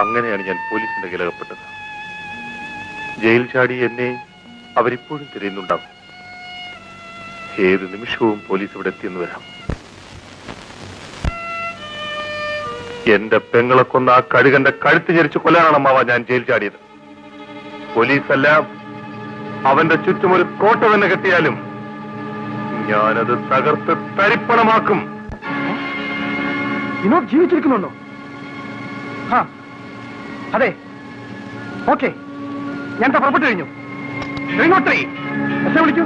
അങ്ങനെയാണ് ഞാൻ പോലീസിന്റെ കയ്യിലകപ്പെട്ടത്. ജയിൽ ചാടി എന്നെ അവരിപ്പോഴും തിരയുന്നുണ്ടാവും. ഏത് നിമിഷവും പോലീസ് ഇവിടെ എത്തിയെന്ന് വരാം. എന്റെ പെങ്ങളെ കൊന്ന ആ കഴുകന്റെ കഴുത്ത് ഞെരിച്ച് കൊല്ലാനാണ് അമ്മാവ ഞാൻ ജയിൽ ചാടിയത്. പോലീസല്ല, അവന്റെ ചുറ്റും ഒരു കോട്ട തന്നെ കെട്ടിയാലും ഞാനത് തകർത്ത് തരിപ്പണമാക്കും. വിനോദ് ജീവിച്ചിരിക്കുന്നുണ്ടോ? അതെ, ഓക്കെ, ഞാൻ പുറപ്പെട്ടു കഴിഞ്ഞു. വിളിക്കൂ.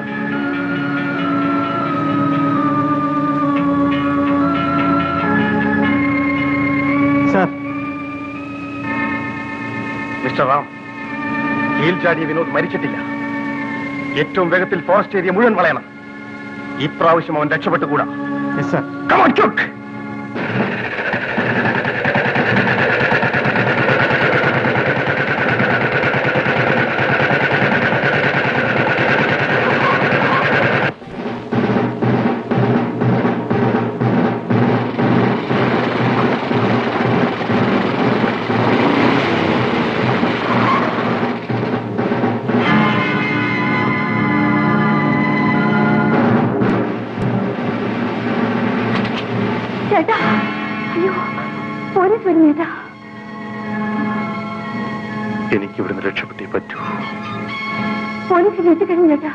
സർ. മിസ്റ്റർ റാം, ജയിൽ ചാടിയ വിനോദ് മരിച്ചിട്ടില്ല. ഏറ്റവും വേഗത്തിൽ ഫോറസ്റ്റ് ഏരിയ മുഴുവൻ വളയണം. ഇപ്രാവശ്യം അവൻ രക്ഷപ്പെട്ടുകൂടാ. Come on, quick! എനിക്ക് ഇവിടുന്ന് രക്ഷപ്പെട്ടേ പറ്റൂ. പോലീസിൽ എത്തിക്കഴിഞ്ഞു ചേട്ടാ.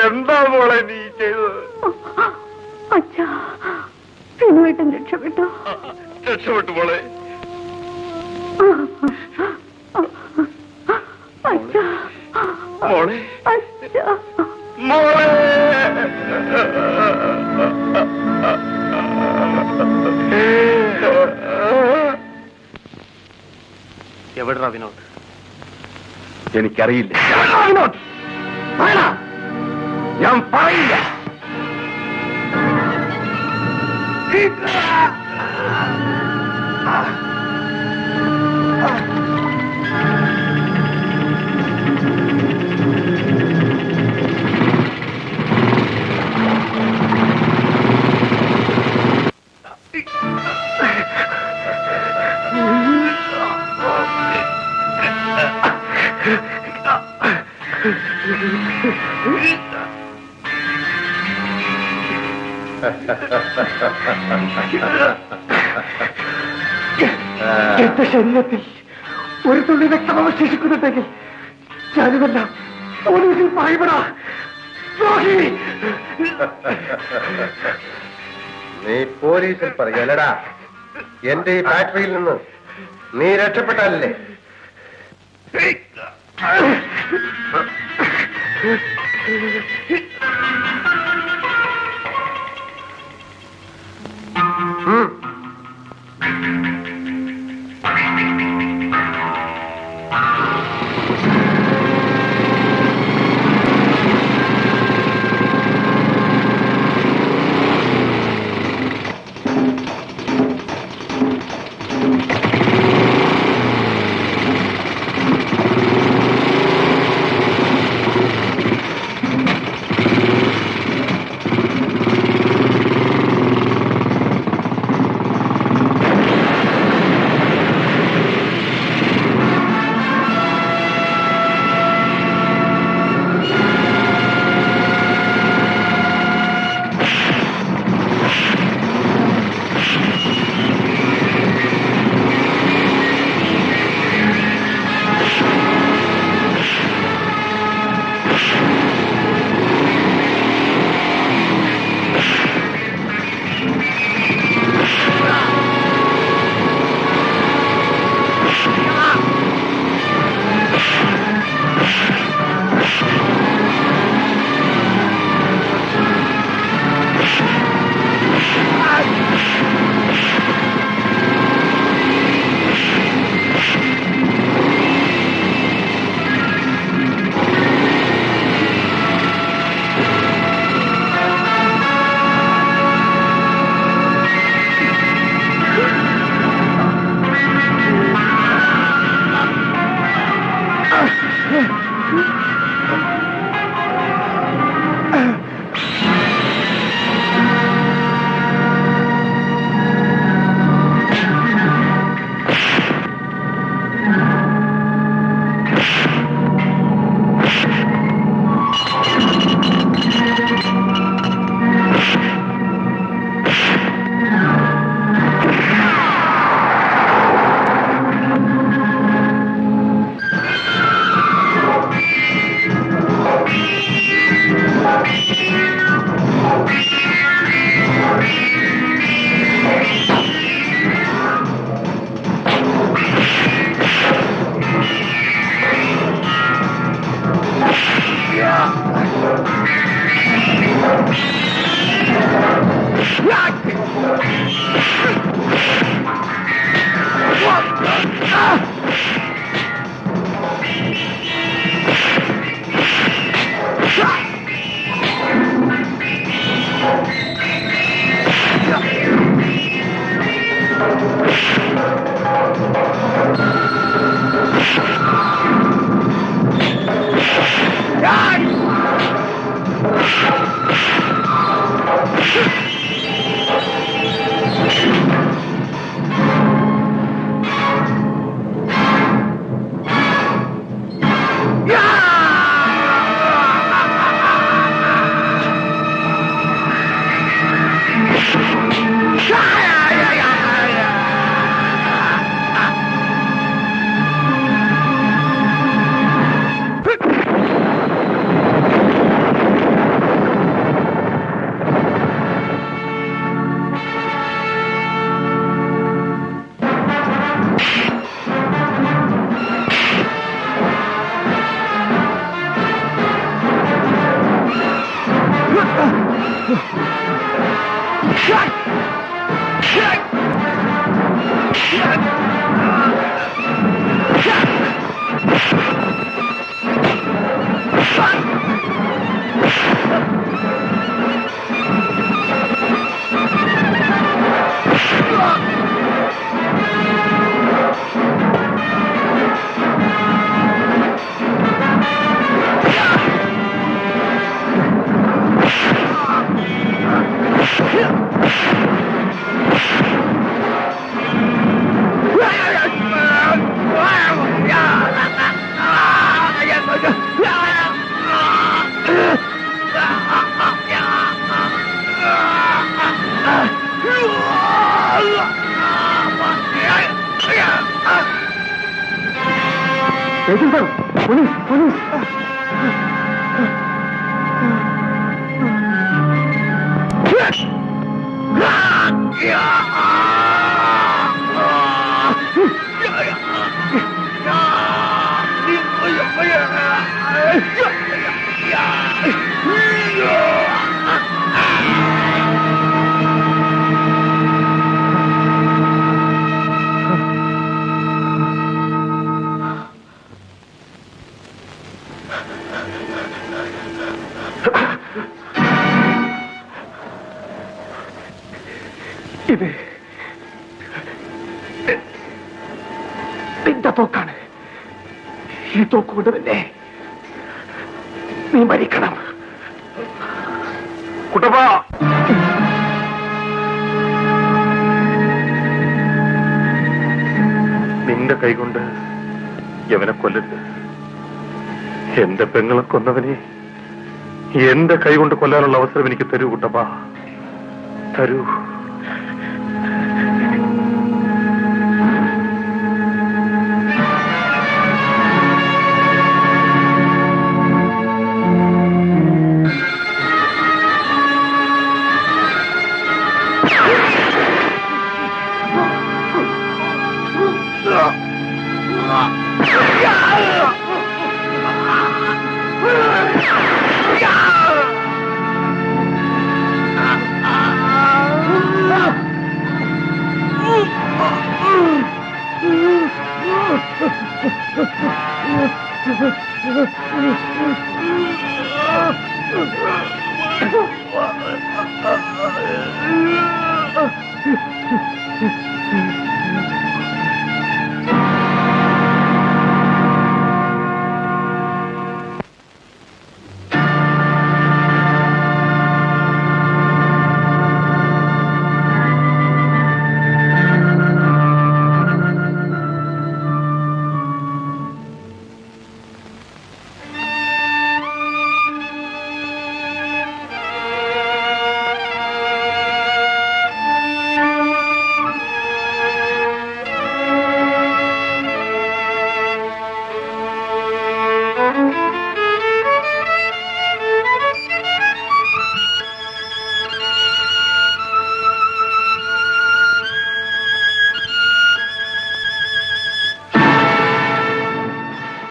എന്താ മോളെ നീ ചെയ്തത്? അച്ഛാ, വിനുവേട്ടൻ രക്ഷപ്പെട്ടു. രക്ഷപ്പെട്ടു മോളെ. അച്ഛാ, മോളെ, അച്ഛാ, മോളെ. എവിടെടാ വിനോദ്? എനിക്കറിയില്ല. വിനോദ്, ഞാൻ പറയില്ല. എന്റെ ശരീരത്തിൽ ഒരു തുള്ളി രക്തം അവശേഷിക്കുന്നുണ്ടെങ്കിൽ ഞാനിതെല്ലാം പോലീസിൽ പറയപ്പെടാ. നീ പോലീസിൽ പറയലടാ. എന്റെ ഈ ഫാക്ടറിയിൽ നിന്ന് നീ രക്ഷപ്പെട്ടാലല്ലേ? Agent sir, police police. ഇത് നിന്റെ തോക്കാണ്. ഈ തോക്ക് കൊണ്ട് തന്നെ നീ മരിക്കണം. കുട്ടപ്പ, നിന്റെ കൈകൊണ്ട് യവനെ കൊല്ലരുത്. എന്റെ പെങ്ങളെ കൊന്നവനെ എന്റെ കൈകൊണ്ട് കൊല്ലാനുള്ള അവസരം എനിക്ക് തരൂ കുട്ടപ്പ, തരൂ.